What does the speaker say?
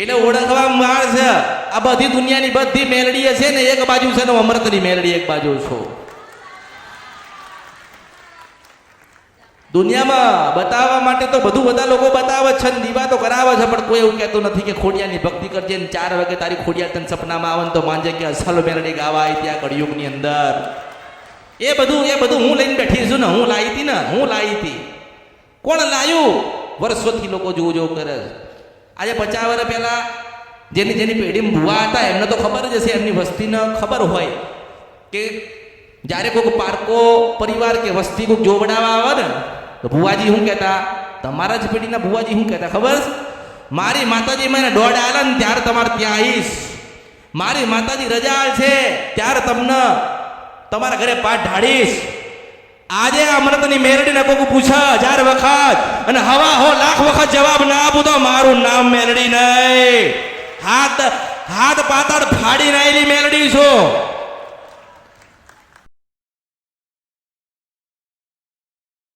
એટલે ઓળખવા માળ છે. આ બધી દુનિયાની બધી મેલડી છે ને એક બાજુ છે ને અમૃતની મેલડી એક બાજુ છો. દુનિયામાં બતાવવા માટે તો બધું બધા લોકો બતાવે છે ને દીવા તો કરાવે છે, પણ કોઈ એવું કહેતું નથી કે ખોડિયાની ભક્તિ કરજે ને 4 વાગે તારી ખોડિયાર તને સપનામાં આવે ને તો માનજે કે અસલ મેલડી ગાવા આવી ત્યાં કળિયુગની અંદર. એ બધું હું લઈને બેઠી છું ને, હું લાવી હતી. કોણ લાયું? વર્ષોથી લોકો જોવું કરે છે. આજે 50 વર્ષ પહેલા જેની પેઢીમાં ભુવા હતા એમને તો ખબર જ હશે, એમની વસ્તીને ખબર હોય કે જ્યારે કોઈક પારકો પરિવાર કે વસ્તી કોઈક જોવડાવવા આવે ને તો ભુવાજી શું કહેતા? તમારા જ પેઢીના ભુવાજી શું કહેતા ખબર? મારી માતાજી મને દોડ આલે ને ત્યારે તમારે ત્યાં આવીશ. મારી માતાજી રજા છે ત્યારે તમને તમારા ઘરે પાઠ ઢાળીશ. આજે અમૃતની મેલડીને કોઈક પૂછે 1000 વખત અને હવા હો લાખ વખત જવાબ ના આપું તો મારું નામ મેલડી નહીં, હાથ પાતાળ ફાડી નાયેલી મેલડી છો.